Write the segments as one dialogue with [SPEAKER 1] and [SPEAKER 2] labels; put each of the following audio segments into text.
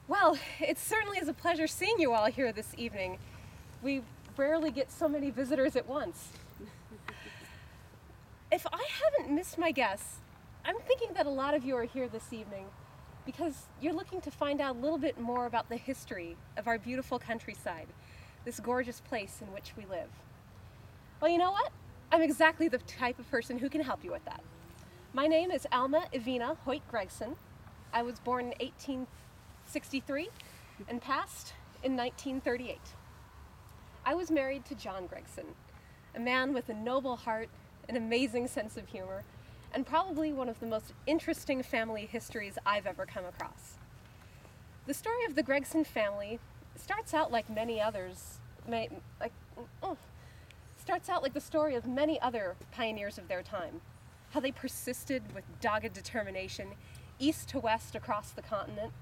[SPEAKER 1] Well, it certainly is a pleasure seeing you all here this evening. We rarely get so many visitors at once. If I haven't missed my guess, I'm thinking that a lot of you are here this evening because you're looking to find out a little bit more about the history of our beautiful countryside, this gorgeous place in which we live. Well, you know what? I'm exactly the type of person who can help you with that. My name is Alma Gregson. I was born in 1863 and passed in 1938. I was married to John Gregson, a man with a noble heart, an amazing sense of humor, and probably one of the most interesting family histories I've ever come across. The story of the Gregson family starts out like many others, starts out like the story of many other pioneers of their time, how they persisted with dogged determination east to west across the continent,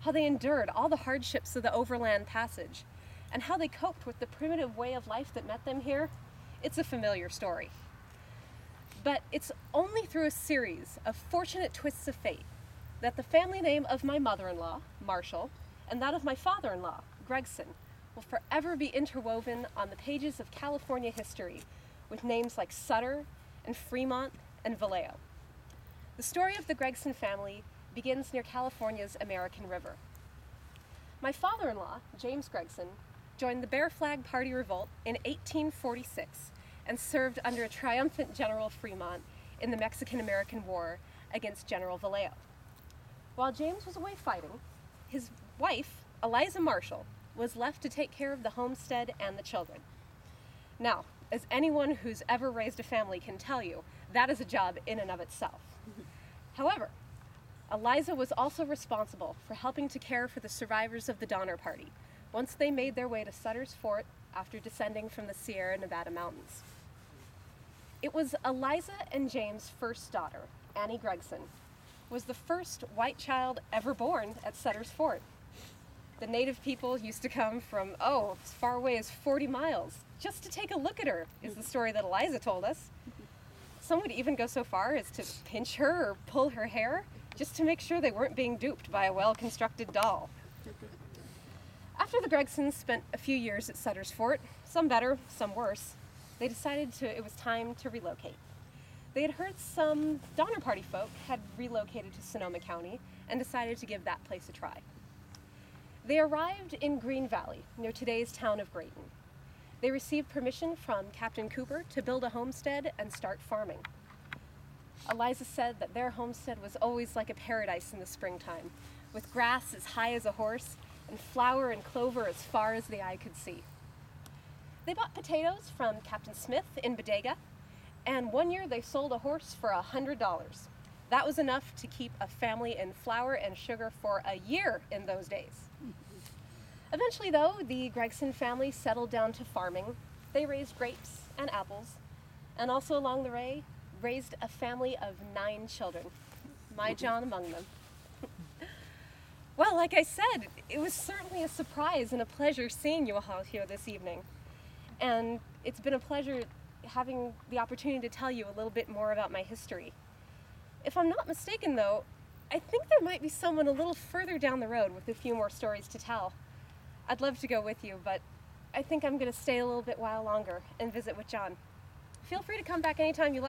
[SPEAKER 1] how they endured all the hardships of the overland passage, and how they coped with the primitive way of life that met them here. It's a familiar story. But it's only through a series of fortunate twists of fate that the family name of my mother-in-law, Marshall, and that of my father-in-law, Gregson, will forever be interwoven on the pages of California history with names like Sutter and Fremont and Vallejo. The story of the Gregson family begins near California's American River. My father-in-law, James Gregson, joined the Bear Flag Party Revolt in 1846 and served under a triumphant General Fremont in the Mexican-American War against General Vallejo. While James was away fighting, his wife, Eliza Marshall, was left to take care of the homestead and the children. Now, as anyone who's ever raised a family can tell you, that is a job in and of itself. However, Eliza was also responsible for helping to care for the survivors of the Donner Party once they made their way to Sutter's Fort after descending from the Sierra Nevada mountains. It was Eliza and James' first daughter, Annie Gregson, was the first white child ever born at Sutter's Fort. The native people used to come from, as far away as 40 miles just to take a look at her, is the story that Eliza told us. Some would even go so far as to pinch her or pull her hair just to make sure they weren't being duped by a well-constructed doll. After the Gregsons spent a few years at Sutter's Fort, some better, some worse, they decided it was time to relocate. They had heard some Donner Party folk had relocated to Sonoma County and decided to give that place a try. They arrived in Green Valley, near today's town of Grayton. They received permission from Captain Cooper to build a homestead and start farming. Eliza said that their homestead was always like a paradise in the springtime, with grass as high as a horse and flower and clover as far as the eye could see. They bought potatoes from Captain Smith in Bodega, and one year they sold a horse for $100. That was enough to keep a family in flour and sugar for a year in those days. Eventually, though, the Gregson family settled down to farming. They raised grapes and apples, and also along the way, raised a family of 9 children, my John among them. Well, like I said, it was certainly a surprise and a pleasure seeing you all here this evening. And it's been a pleasure having the opportunity to tell you a little bit more about my history. If I'm not mistaken, though, I think there might be someone a little further down the road with a few more stories to tell. I'd love to go with you, but I think I'm going to stay a little bit while longer and visit with John. Feel free to come back anytime you like.